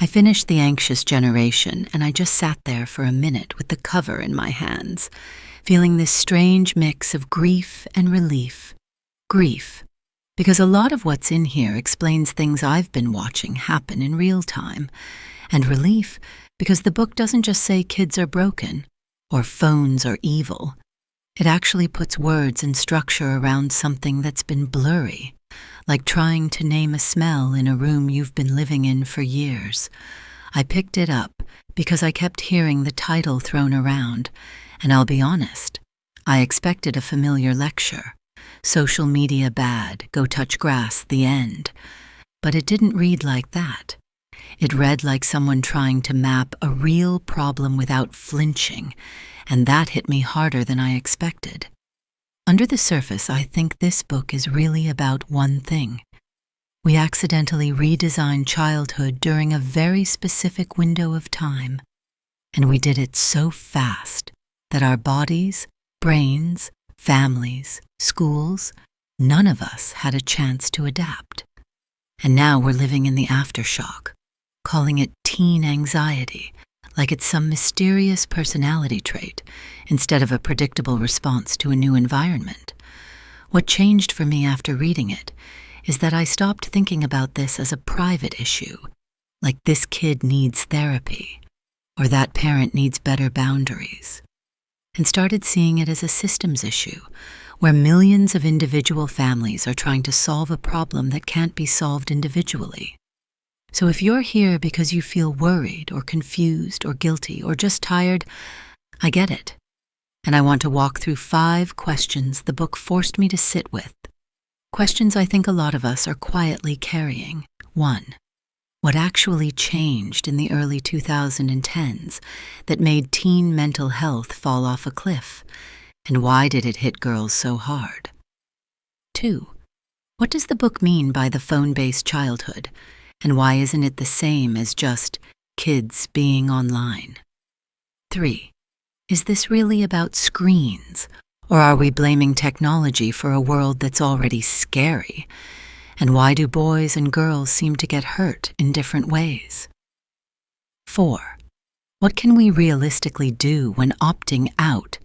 I finished The Anxious Generation, and I just sat there for a minute with the cover in my hands, feeling this strange mix of grief and relief. Grief, because a lot of what's in here explains things I've been watching happen in real time, and relief, because the book doesn't just say kids are broken, or phones are evil. It actually puts words and structure around something that's been blurry, like trying to name a smell in a room you've been living in for years. I picked it up because I kept hearing the title thrown around, and I'll be honest, I expected a familiar lecture. Social media bad, go touch grass, the end. But it didn't read like that. It read like someone trying to map a real problem without flinching, and that hit me harder than I expected. Under the surface, I think this book is really about one thing. We accidentally redesigned childhood during a very specific window of time, and we did it so fast that our bodies, brains, families, schools, none of us had a chance to adapt. And now we're living in the aftershock, calling it teen anxiety, like it's some mysterious personality trait instead of a predictable response to a new environment. What changed for me after reading it is that I stopped thinking about this as a private issue, like this kid needs therapy, or that parent needs better boundaries, and started seeing it as a systems issue, where millions of individual families are trying to solve a problem that can't be solved individually. So if you're here because you feel worried or confused or guilty or just tired, I get it. And I want to walk through 5 questions the book forced me to sit with. Questions I think a lot of us are quietly carrying. 1. What actually changed in the early 2010s that made teen mental health fall off a cliff? And why did it hit girls so hard? 2. What does the book mean by the phone-based childhood? And why isn't it the same as just kids being online? 3. Is this really about screens, or are we blaming technology for a world that's already scary? And why do boys and girls seem to get hurt in different ways? 4. What can we realistically do when opting out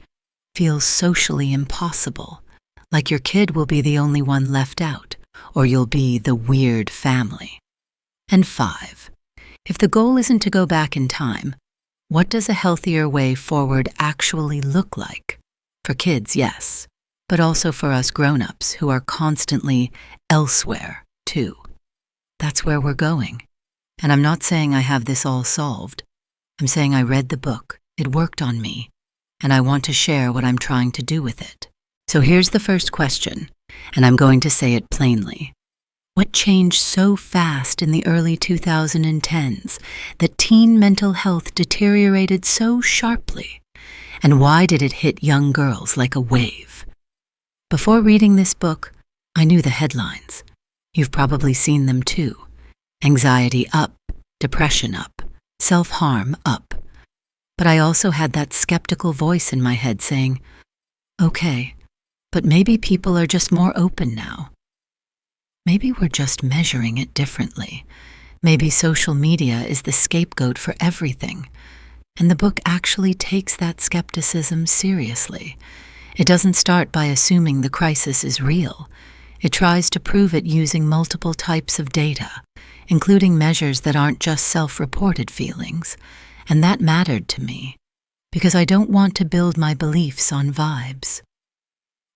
feels socially impossible, like your kid will be the only one left out, or you'll be the weird family? And 5, if the goal isn't to go back in time, what does a healthier way forward actually look like? For kids, yes, but also for us grown-ups who are constantly elsewhere, too. That's where we're going. And I'm not saying I have this all solved. I'm saying I read the book, it worked on me, and I want to share what I'm trying to do with it. So here's the first question, and I'm going to say it plainly. What changed so fast in the early 2010s that teen mental health deteriorated so sharply? And why did it hit young girls like a wave? Before reading this book, I knew the headlines. You've probably seen them too. Anxiety up, depression up, self-harm up. But I also had that skeptical voice in my head saying, okay, but maybe people are just more open now. Maybe we're just measuring it differently. Maybe social media is the scapegoat for everything. And the book actually takes that skepticism seriously. It doesn't start by assuming the crisis is real. It tries to prove it using multiple types of data, including measures that aren't just self-reported feelings. And that mattered to me, because I don't want to build my beliefs on vibes.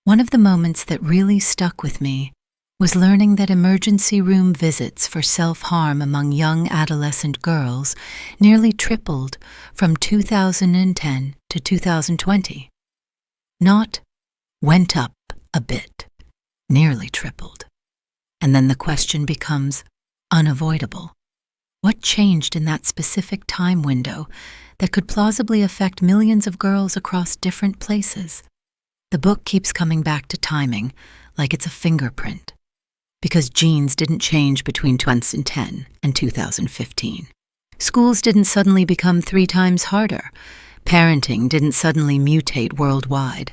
One of the moments that really stuck with me was learning that emergency room visits for self-harm among young adolescent girls nearly tripled from 2010 to 2020. Not went up a bit, nearly tripled. And then the question becomes unavoidable. What changed in that specific time window that could plausibly affect millions of girls across different places? The book keeps coming back to timing, like it's a fingerprint. Because genes didn't change between 2010 and 2015. Schools didn't suddenly become 3 times harder. Parenting didn't suddenly mutate worldwide.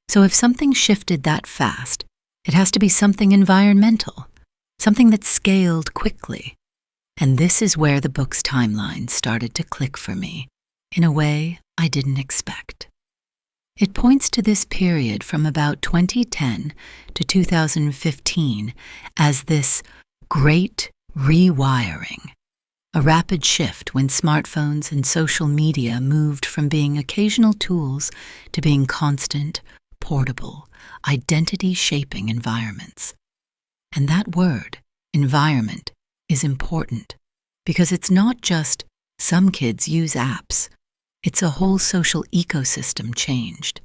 So if something shifted that fast, it has to be something environmental, something that scaled quickly. And this is where the book's timeline started to click for me, in a way I didn't expect. It points to this period from about 2010 to 2015 as this great rewiring, a rapid shift when smartphones and social media moved from being occasional tools to being constant, portable, identity-shaping environments. And that word, environment, is important because it's not just some kids use apps. It's a whole social ecosystem changed.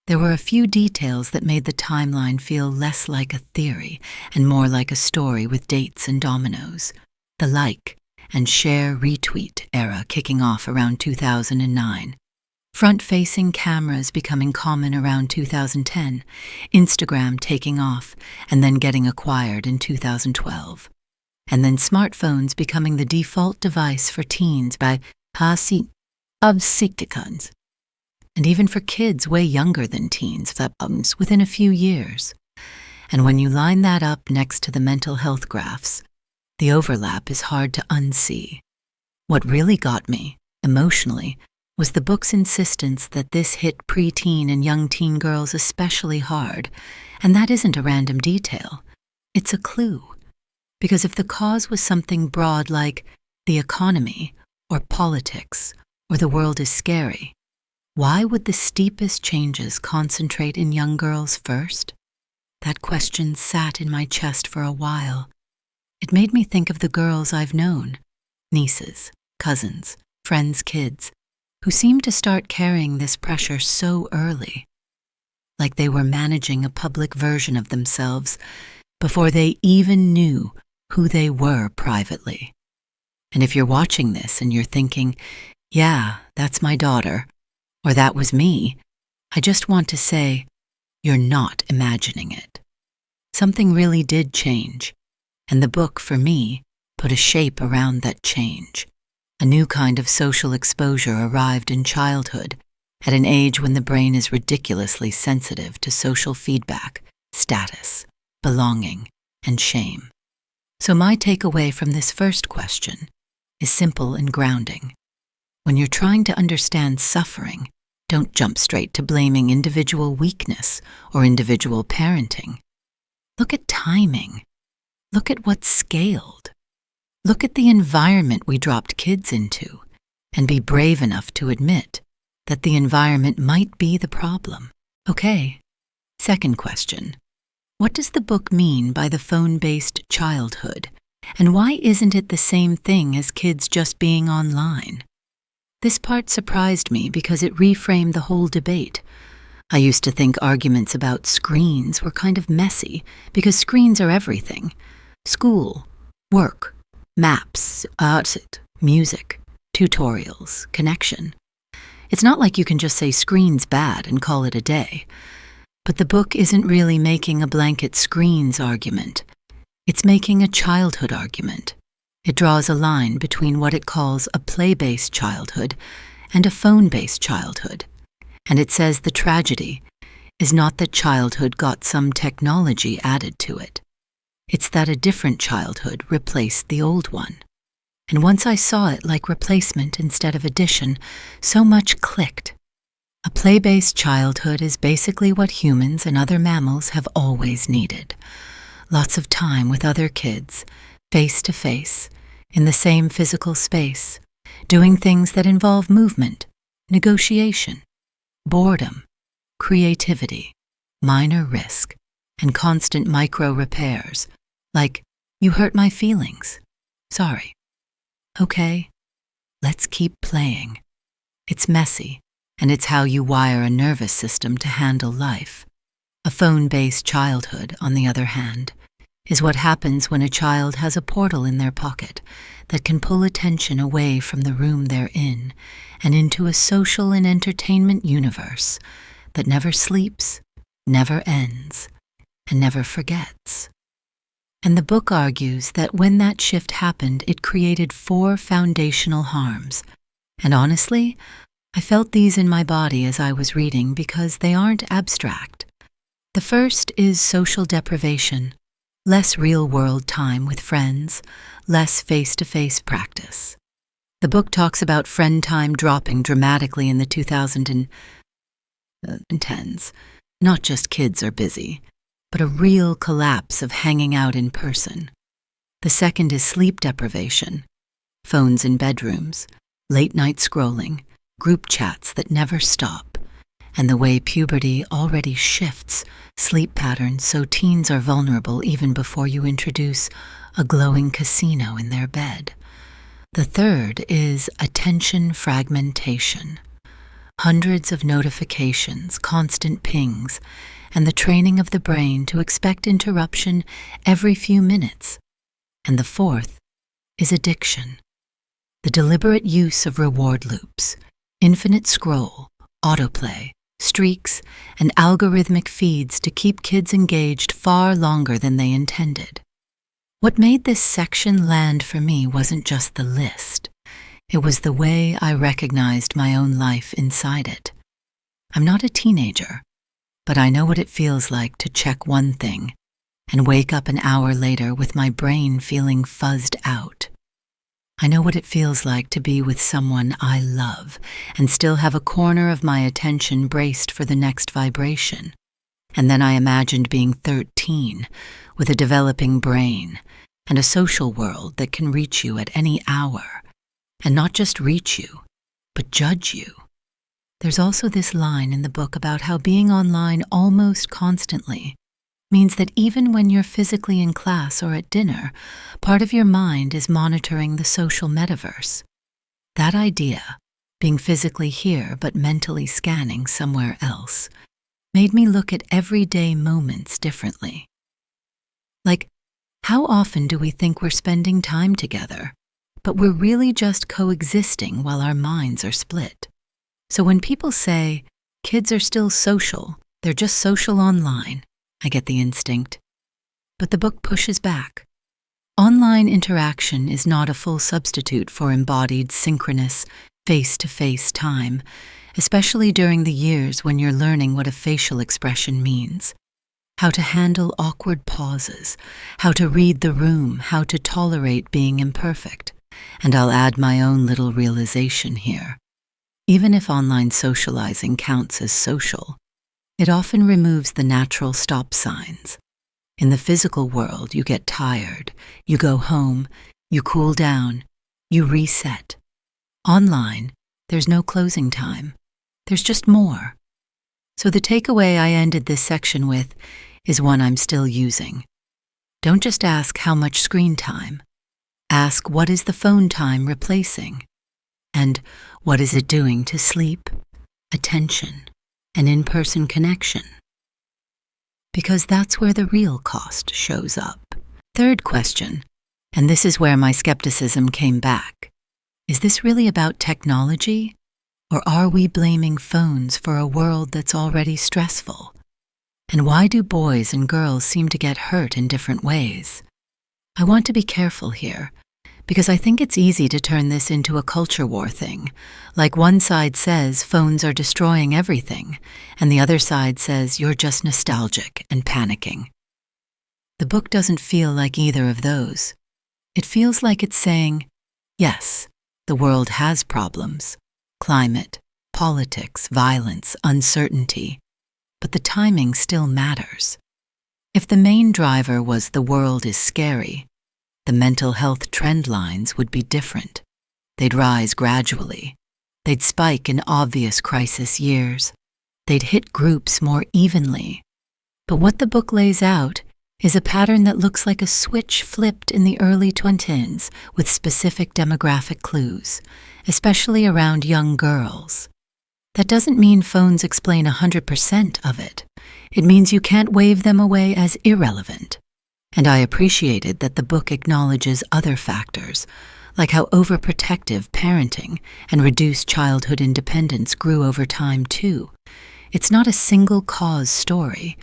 There were a few details that made the timeline feel less like a theory and more like a story with dates and dominoes. The like and share retweet era kicking off around 2009. Front-facing cameras becoming common around 2010, Instagram taking off and then getting acquired in 2012. And then smartphones becoming the default device for teens by Obsicticons, and even for kids way younger than teens within a few years. And when you line that up next to the mental health graphs, the overlap is hard to unsee. What really got me, emotionally, was the book's insistence that this hit preteen and young teen girls especially hard, and that isn't a random detail. It's a clue. Because if the cause was something broad like the economy or politics or the world is scary, why would the steepest changes concentrate in young girls first? That question sat in my chest for a while. It made me think of the girls I've known, nieces, cousins, friends' kids, who seemed to start carrying this pressure so early, like they were managing a public version of themselves before they even knew who they were privately. And if you're watching this and you're thinking, yeah, that's my daughter, or that was me, I just want to say, you're not imagining it. Something really did change, and the book, for me, put a shape around that change. A new kind of social exposure arrived in childhood, at an age when the brain is ridiculously sensitive to social feedback, status, belonging, and shame. So my takeaway from this first question is simple and grounding. When you're trying to understand suffering, don't jump straight to blaming individual weakness or individual parenting. Look at timing. Look at what's scaled. Look at the environment we dropped kids into, and be brave enough to admit that the environment might be the problem. Okay, second question. What does the book mean by the phone-based childhood, and why isn't it the same thing as kids just being online? This part surprised me because it reframed the whole debate. I used to think arguments about screens were kind of messy because screens are everything. School, work, maps, art, music, tutorials, connection. It's not like you can just say screen's bad and call it a day. But the book isn't really making a blanket screens argument. It's making a childhood argument. It draws a line between what it calls a play-based childhood and a phone-based childhood. And it says the tragedy is not that childhood got some technology added to it. It's that a different childhood replaced the old one. And once I saw it like replacement instead of addition, so much clicked. A play-based childhood is basically what humans and other mammals have always needed. Lots of time with other kids, face to face, in the same physical space, doing things that involve movement, negotiation, boredom, creativity, minor risk, and constant micro-repairs, like, you hurt my feelings. Sorry. Okay, let's keep playing. It's messy, and it's how you wire a nervous system to handle life. A phone-based childhood, on the other hand, is what happens when a child has a portal in their pocket that can pull attention away from the room they're in and into a social and entertainment universe that never sleeps, never ends, and never forgets. And the book argues that when that shift happened, it created 4 foundational harms. And honestly, I felt these in my body as I was reading because they aren't abstract. The first is social deprivation, less real-world time with friends, less face-to-face practice. The book talks about friend time dropping dramatically in the 2010s. Not just kids are busy, but a real collapse of hanging out in person. The second is sleep deprivation, phones in bedrooms, late-night scrolling, group chats that never stop, and the way puberty already shifts sleep patterns so teens are vulnerable even before you introduce a glowing casino in their bed. The third is attention fragmentation. Hundreds of notifications, constant pings, and the training of the brain to expect interruption every few minutes. And the fourth is addiction. The deliberate use of reward loops, infinite scroll, autoplay, streaks, and algorithmic feeds to keep kids engaged far longer than they intended. What made this section land for me wasn't just the list. It was the way I recognized my own life inside it. I'm not a teenager, but I know what it feels like to check one thing and wake up an hour later with my brain feeling fuzzed out. I know what it feels like to be with someone I love and still have a corner of my attention braced for the next vibration. And then I imagined being 13 with a developing brain and a social world that can reach you at any hour. And not just reach you, but judge you. There's also this line in the book about how being online almost constantly means that even when you're physically in class or at dinner, part of your mind is monitoring the social metaverse. That idea, being physically here but mentally scanning somewhere else, made me look at everyday moments differently. Like, how often do we think we're spending time together, but we're really just coexisting while our minds are split? So when people say, kids are still social, they're just social online, I get the instinct. But the book pushes back. Online interaction is not a full substitute for embodied, synchronous, face-to-face time, especially during the years when you're learning what a facial expression means. How to handle awkward pauses, how to read the room, how to tolerate being imperfect. And I'll add my own little realization here. Even if online socializing counts as social, it often removes the natural stop signs. In the physical world, you get tired, you go home, you cool down, you reset. Online, there's no closing time. There's just more. So the takeaway I ended this section with is one I'm still using. Don't just ask how much screen time. Ask what is the phone time replacing? And what is it doing to sleep, attention, and in-person connection? Because that's where the real cost shows up. Third question, and this is where my skepticism came back. Is this really about technology? Or are we blaming phones for a world that's already stressful? And why do boys and girls seem to get hurt in different ways? I want to be careful here, because I think it's easy to turn this into a culture war thing. Like one side says phones are destroying everything, and the other side says you're just nostalgic and panicking. The book doesn't feel like either of those. It feels like it's saying, yes, the world has problems. Climate, politics, violence, uncertainty. But the timing still matters. If the main driver was the world is scary, the mental health trend lines would be different. They'd rise gradually. They'd spike in obvious crisis years. They'd hit groups more evenly. But what the book lays out is a pattern that looks like a switch flipped in the early 20s with specific demographic clues, especially around young girls. That doesn't mean phones explain 100% of it. It means you can't wave them away as irrelevant. And I appreciated that the book acknowledges other factors, like how overprotective parenting and reduced childhood independence grew over time too. It's not a single cause story.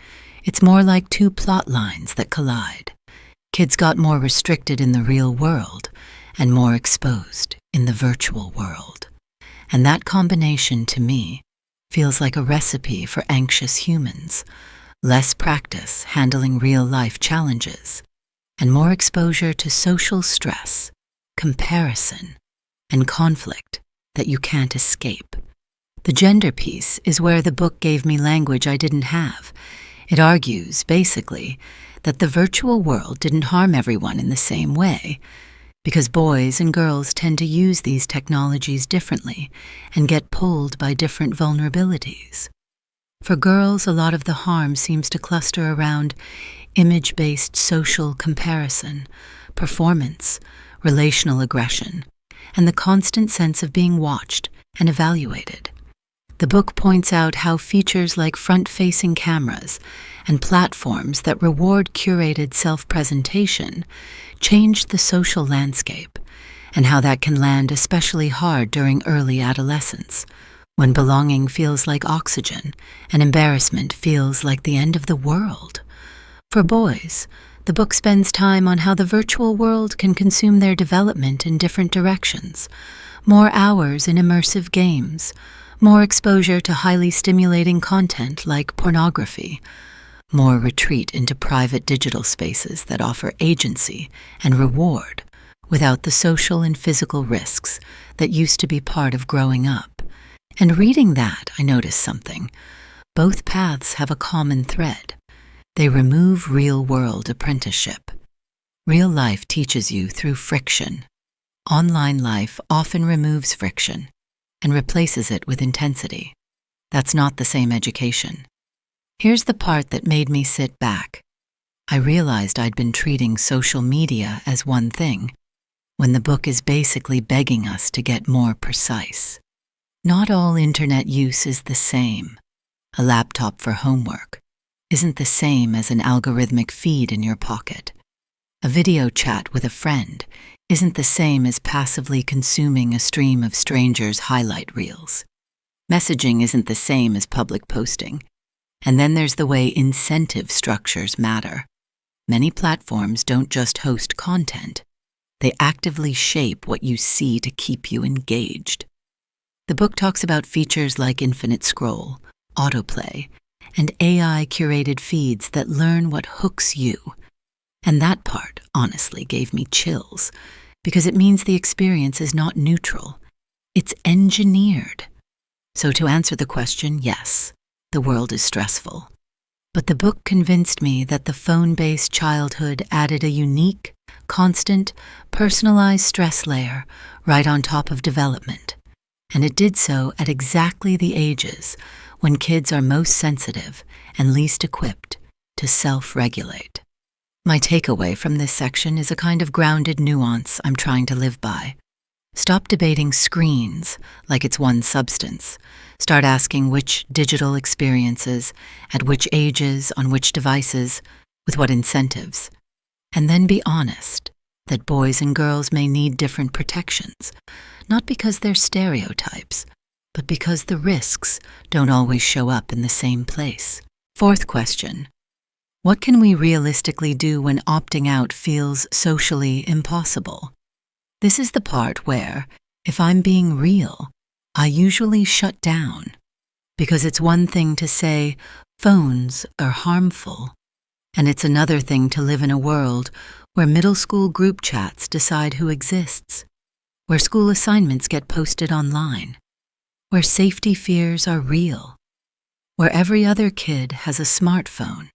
It's more like two plot lines that collide. Kids got more restricted in the real world and more exposed in the virtual world. And that combination, to me, feels like a recipe for anxious humans. Less practice handling real-life challenges, and more exposure to social stress, comparison, and conflict that you can't escape. The gender piece is where the book gave me language I didn't have. It argues, basically, that the virtual world didn't harm everyone in the same way, because boys and girls tend to use these technologies differently and get pulled by different vulnerabilities. For girls, a lot of the harm seems to cluster around image-based social comparison, performance, relational aggression, and the constant sense of being watched and evaluated. The book points out how features like front-facing cameras and platforms that reward curated self-presentation change the social landscape, and how that can land especially hard during early adolescence, when belonging feels like oxygen and embarrassment feels like the end of the world. For boys, the book spends time on how the virtual world can consume their development in different directions: more hours in immersive games, more exposure to highly stimulating content like pornography, more retreat into private digital spaces that offer agency and reward without the social and physical risks that used to be part of growing up. And reading that, I noticed something. Both paths have a common thread. They remove real-world apprenticeship. Real life teaches you through friction. Online life often removes friction and replaces it with intensity. That's not the same education. Here's the part that made me sit back. I realized I'd been treating social media as one thing, when the book is basically begging us to get more precise. Not all internet use is the same. A laptop for homework isn't the same as an algorithmic feed in your pocket. A video chat with a friend isn't the same as passively consuming a stream of strangers' highlight reels. Messaging isn't the same as public posting. And then there's the way incentive structures matter. Many platforms don't just host content. They actively shape what you see to keep you engaged. The book talks about features like infinite scroll, autoplay, and AI-curated feeds that learn what hooks you. And that part, honestly, gave me chills, because it means the experience is not neutral. It's engineered. So to answer the question, yes, the world is stressful. But the book convinced me that the phone-based childhood added a unique, constant, personalized stress layer right on top of development. And it did so at exactly the ages when kids are most sensitive and least equipped to self-regulate. My takeaway from this section is a kind of grounded nuance I'm trying to live by. Stop debating screens like it's one substance. Start asking which digital experiences, at which ages, on which devices, with what incentives. And then be honest that boys and girls may need different protections, not because they're stereotypes, but because the risks don't always show up in the same place. Fourth question: what can we realistically do when opting out feels socially impossible? This is the part where, if I'm being real, I usually shut down, because it's one thing to say phones are harmful, and it's another thing to live in a world where middle school group chats decide who exists, where school assignments get posted online, where safety fears are real, where every other kid has a smartphone,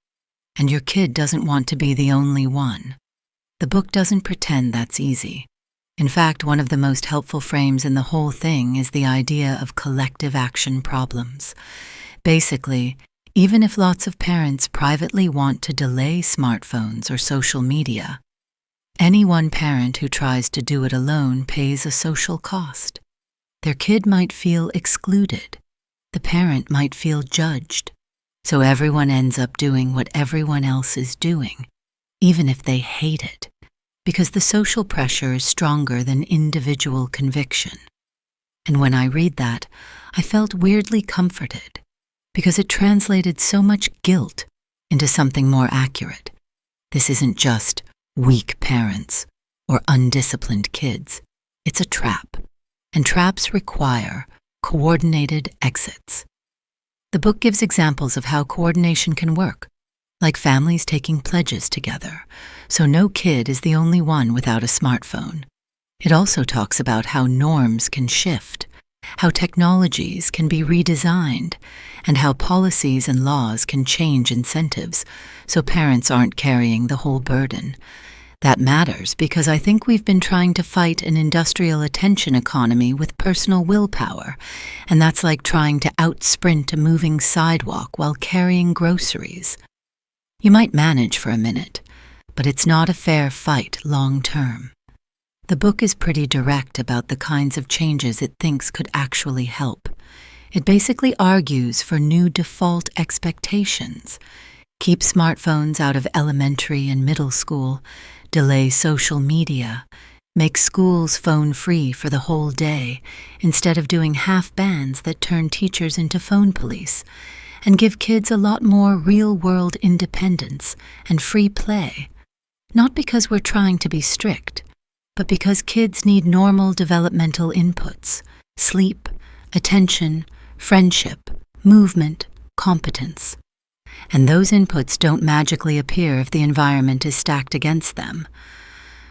and your kid doesn't want to be the only one. The book doesn't pretend that's easy. In fact, one of the most helpful frames in the whole thing is the idea of collective action problems. Basically, even if lots of parents privately want to delay smartphones or social media, any one parent who tries to do it alone pays a social cost. Their kid might feel excluded. The parent might feel judged. So everyone ends up doing what everyone else is doing, even if they hate it, because the social pressure is stronger than individual conviction. And when I read that, I felt weirdly comforted, because it translated so much guilt into something more accurate. This isn't just weak parents or undisciplined kids. It's a trap, and traps require coordinated exits. The book gives examples of how coordination can work, like families taking pledges together, so no kid is the only one without a smartphone. It also talks about how norms can shift, how technologies can be redesigned, and how policies and laws can change incentives so parents aren't carrying the whole burden. That matters because I think we've been trying to fight an industrial attention economy with personal willpower, and that's like trying to outsprint a moving sidewalk while carrying groceries. You might manage for a minute, but it's not a fair fight long term. The book is pretty direct about the kinds of changes it thinks could actually help. It basically argues for new default expectations. Keep smartphones out of elementary and middle school, delay social media, make schools phone-free for the whole day instead of doing half bans that turn teachers into phone police, and give kids a lot more real-world independence and free play. Not because we're trying to be strict, but because kids need normal developmental inputs: sleep, attention, friendship, movement, competence. And those inputs don't magically appear if the environment is stacked against them.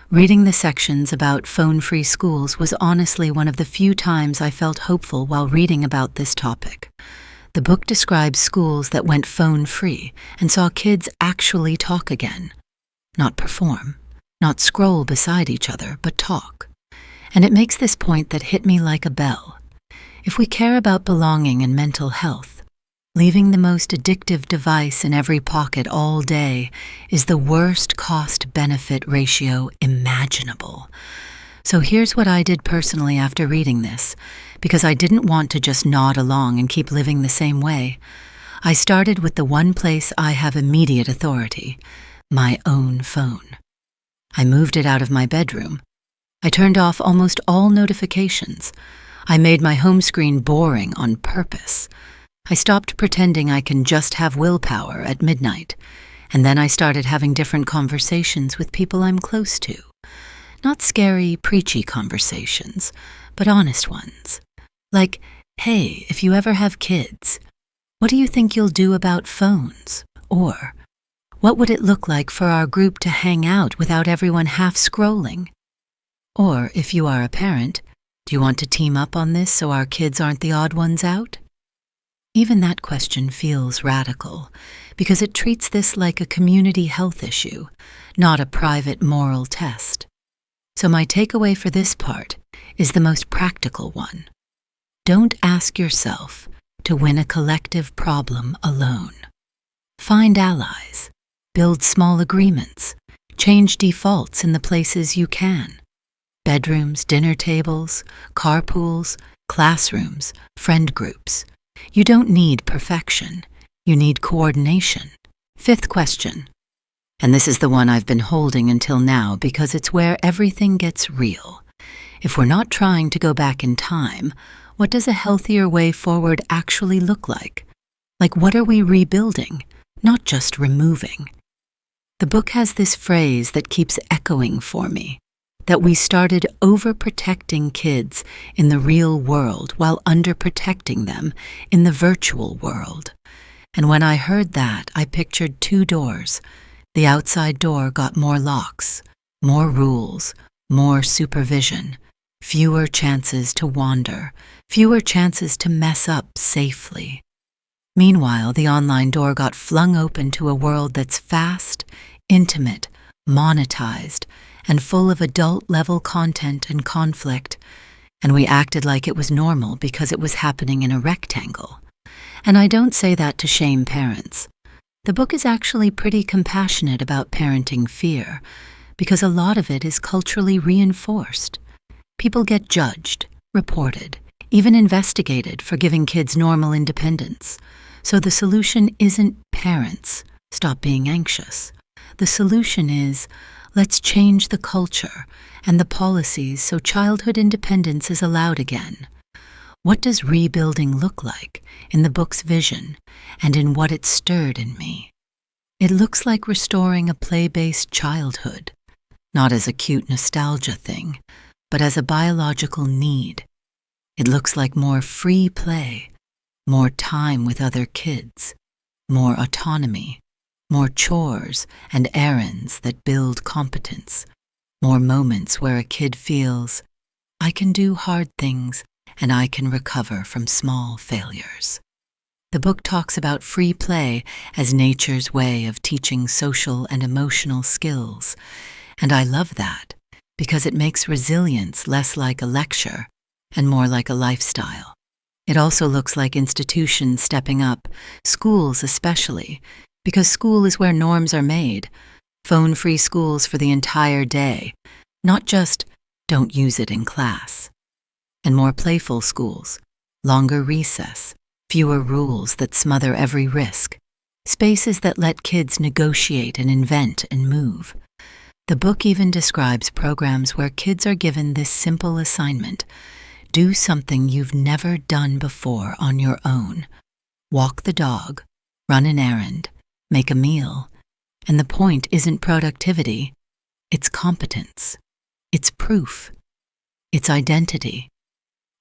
Reading the sections about phone-free schools was honestly one of the few times I felt hopeful while reading about this topic. The book describes schools that went phone-free and saw kids actually talk again. Not perform, not scroll beside each other, but talk. And it makes this point that hit me like a bell. If we care about belonging and mental health, leaving the most addictive device in every pocket all day is the worst cost-benefit ratio imaginable. So here's what I did personally after reading this, because I didn't want to just nod along and keep living the same way. I started with the one place I have immediate authority: my own phone. I moved it out of my bedroom. I turned off almost all notifications. I made my home screen boring on purpose. I stopped pretending I can just have willpower at midnight, and then I started having different conversations with people I'm close to. Not scary, preachy conversations, but honest ones. Like, hey, if you ever have kids, what do you think you'll do about phones? Or, what would it look like for our group to hang out without everyone half scrolling? Or, if you are a parent, do you want to team up on this so our kids aren't the odd ones out? Even that question feels radical, because it treats this like a community health issue, not a private moral test. So my takeaway for this part is the most practical one. Don't ask yourself to win a collective problem alone. Find allies, build small agreements, change defaults in the places you can. Bedrooms, dinner tables, carpools, classrooms, friend groups. You don't need perfection. You need coordination. Fifth question. And this is the one I've been holding until now because it's where everything gets real. If we're not trying to go back in time, what does a healthier way forward actually look like? Like, what are we rebuilding, not just removing? The book has this phrase that keeps echoing for me, that we started overprotecting kids in the real world while underprotecting them in the virtual world. And when I heard that, I pictured two doors. The outside door got more locks, more rules, more supervision, fewer chances to wander, fewer chances to mess up safely. Meanwhile, the online door got flung open to a world that's fast, intimate, monetized, and full of adult-level content and conflict, and we acted like it was normal because it was happening in a rectangle. And I don't say that to shame parents. The book is actually pretty compassionate about parenting fear, because a lot of it is culturally reinforced. People get judged, reported, even investigated for giving kids normal independence. So the solution isn't parents, stop being anxious. The solution is, let's change the culture and the policies so childhood independence is allowed again. What does rebuilding look like in the book's vision and in what it stirred in me? It looks like restoring a play-based childhood, not as a cute nostalgia thing, but as a biological need. It looks like more free play, more time with other kids, more autonomy, more chores and errands that build competence, more moments where a kid feels, I can do hard things and I can recover from small failures. The book talks about free play as nature's way of teaching social and emotional skills, and I love that because it makes resilience less like a lecture and more like a lifestyle. It also looks like institutions stepping up, schools especially, because school is where norms are made, phone-free schools for the entire day, not just don't use it in class. And more playful schools, longer recess, fewer rules that smother every risk, spaces that let kids negotiate and invent and move. The book even describes programs where kids are given this simple assignment: do something you've never done before on your own. Walk the dog, run an errand, make a meal. And the point isn't productivity, it's competence. It's proof. It's identity.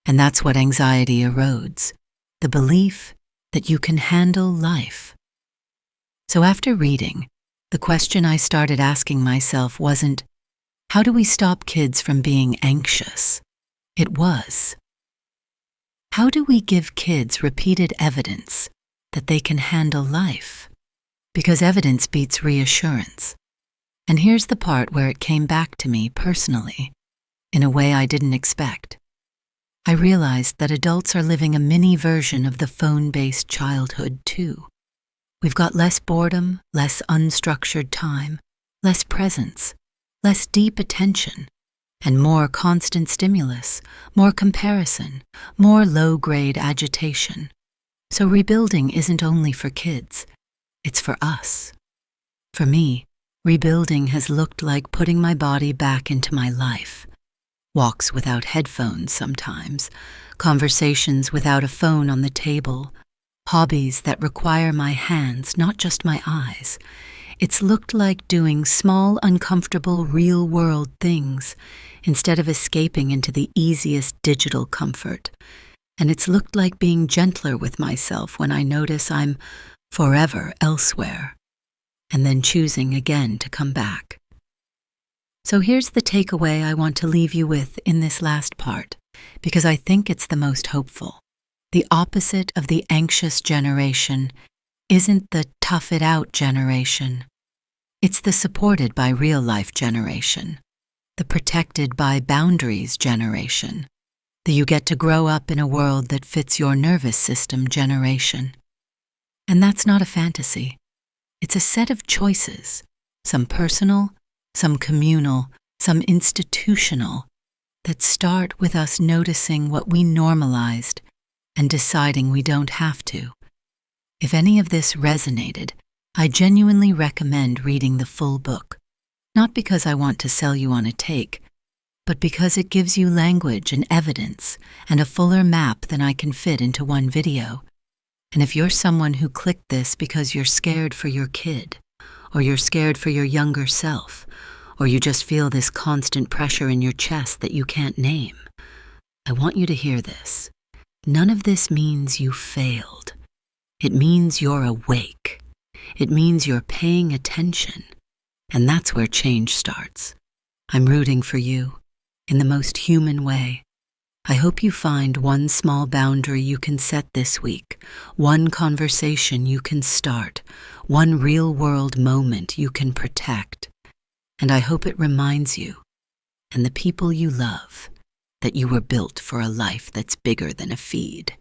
And that's what anxiety erodes, the belief that you can handle life. So after reading, the question I started asking myself wasn't, how do we stop kids from being anxious? It was, how do we give kids repeated evidence that they can handle life? Because evidence beats reassurance. And here's the part where it came back to me personally, in a way I didn't expect. I realized that adults are living a mini version of the phone-based childhood too. We've got less boredom, less unstructured time, less presence, less deep attention, and more constant stimulus, more comparison, more low-grade agitation. So rebuilding isn't only for kids, it's for us. For me, rebuilding has looked like putting my body back into my life. Walks without headphones sometimes, conversations without a phone on the table, hobbies that require my hands, not just my eyes. It's looked like doing small, uncomfortable, real-world things instead of escaping into the easiest digital comfort. And it's looked like being gentler with myself when I notice I'm forever elsewhere, and then choosing again to come back. So here's the takeaway I want to leave you with in this last part, because I think it's the most hopeful. The opposite of the anxious generation isn't the tough it out generation. It's the supported by real life generation, the protected by boundaries generation, the you get to grow up in a world that fits your nervous system generation. And that's not a fantasy. It's a set of choices, some personal, some communal, some institutional, that start with us noticing what we normalized and deciding we don't have to. If any of this resonated, I genuinely recommend reading the full book, not because I want to sell you on a take, but because it gives you language and evidence and a fuller map than I can fit into one video. And if you're someone who clicked this because you're scared for your kid, or you're scared for your younger self, or you just feel this constant pressure in your chest that you can't name, I want you to hear this. None of this means you failed. It means you're awake. It means you're paying attention. And that's where change starts. I'm rooting for you in the most human way. I hope you find one small boundary you can set this week, one conversation you can start, one real-world moment you can protect. And I hope it reminds you, and the people you love, that you were built for a life that's bigger than a feed.